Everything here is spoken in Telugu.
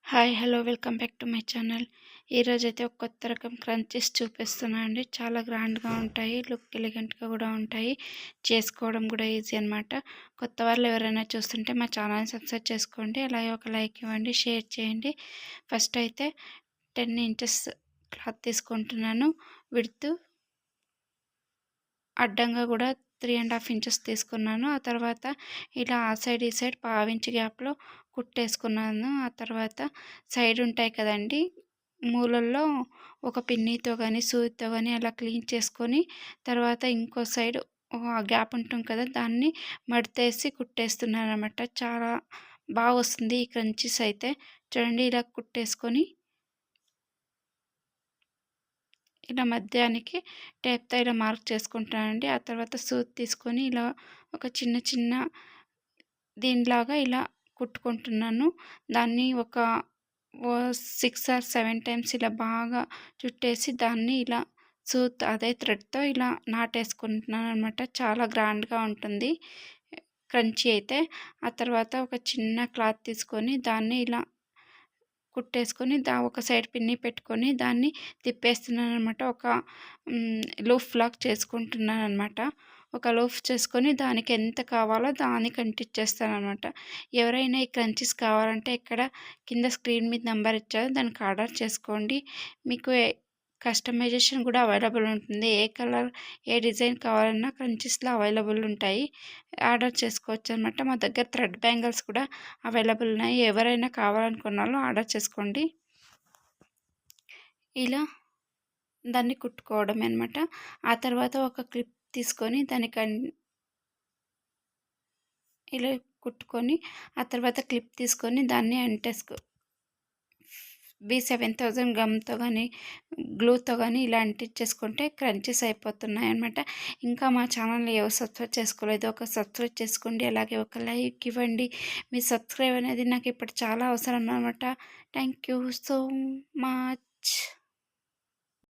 Hi hello welcome back to my channel. ఈరోజైతే ఒక కొత్త రకం క్రంచీస్ చూపిస్తున్నా అండి. చాలా గ్రాండ్గా ఉంటాయి, లుక్ ఎలిగెంట్గా కూడా ఉంటాయి, చేసుకోవడం కూడా ఈజీ అనమాట. కొత్త వాళ్ళు ఎవరైనా చూస్తుంటే మా ఛానల్ని సబ్స్క్రైబ్ చేసుకోండి, అలాగే ఒక లైక్ ఇవ్వండి, షేర్ చేయండి. ఫస్ట్ అయితే 10 ఇంచెస్ క్లాత్ తీసుకుంటున్నాను. విడ్త్ అడ్డంగా కూడా 3.5 ఇంచెస్ తీసుకున్నాను. ఆ తర్వాత ఇలా ఆ సైడ్ ఈ సైడ్ పావించి గ్యాప్లో కుట్టేసుకున్నాను. ఆ తర్వాత సైడ్ ఉంటాయి కదండి, మూలల్లో ఒక పిన్నీతో కానీ సూదితో కానీ అలా క్లీన్ చేసుకొని, తర్వాత ఇంకో సైడ్ గ్యాప్ ఉంటుంది కదా, దాన్ని మడతేసి కుట్టేస్తున్నాను అనమాట. చాలా బాగా వస్తుంది ఈ క్రంచీస్ అయితే. చూడండి, ఇలా కుట్టేసుకొని ఇలా మధ్యానికి టేప్‌తో ఇలా మార్క్ చేసుకుంటానండి. ఆ తర్వాత సూది తీసుకొని ఇలా ఒక చిన్న చిన్న దీనిలాగా ఇలా కుట్టుకుంటున్నాను. దాన్ని ఒక 6 ఆర్ 7 టైమ్స్ ఇలా బాగా చుట్టేసి దాన్ని ఇలా అదే థ్రెడ్‌తో ఇలా నాటేసుకుంటున్నాననమాట. చాలా గ్రాండ్‌గా ఉంటుంది క్రంచీ అయితే. ఆ తర్వాత ఒక చిన్న క్లాత్ తీసుకొని దాన్ని ఇలా కుట్టేసుకొని ఒక సైడ్ పిన్ని పెట్టుకొని దాన్ని తిప్పేస్తున్నాననమాట. ఒక లూఫ్ లాగా చేసుకుంటున్నాననమాట. ఒక లూఫ్ చేసుకొని దానికి ఎంత కావాలో దానికి అంటించేస్తాననమాట. ఎవరైనా ఈ క్రంచీస్ కావాలంటే ఇక్కడ కింద స్క్రీన్ మీద నెంబర్ ఇచ్చారు, దానికి ఆర్డర్ చేసుకోండి. మీకు కస్టమైజేషన్ కూడా అవైలబుల్ ఉంటుంది. ఏ కలర్ ఏ డిజైన్ కావాలన్నా క్రంచీస్లో అవైలబుల్ ఉంటాయి, ఆర్డర్ చేసుకోవచ్చు అనమాట. మా దగ్గర థ్రెడ్ బ్యాంగిల్స్ కూడా అవైలబుల్ ఉన్నాయి. ఎవరైనా కావాలనుకున్న వాళ్ళు ఆర్డర్ చేసుకోండి. ఇలా దాన్ని కుట్టుకోవడమే అనమాట. ఆ తర్వాత ఒక క్లిప్ తీసుకొని ఇలా కుట్టుకొని, ఆ తర్వాత క్లిప్ తీసుకొని దాన్ని B7000 గమ్‌తో కానీ గ్లూతో కానీ ఇలా అంటించేసుకుంటే క్రంచీస్ అయిపోతున్నాయి అనమాట. ఇంకా మా ఛానల్ని ఎవరు సబ్స్క్రైబ్ చేసుకోలేదు, ఒక సబ్స్క్రైబ్ చేసుకోండి, అలాగే ఒక లైక్ ఇవ్వండి. మీ సబ్స్క్రైబ్ అనేది నాకు ఇప్పుడు చాలా అవసరం అనమాట. Thank you so much.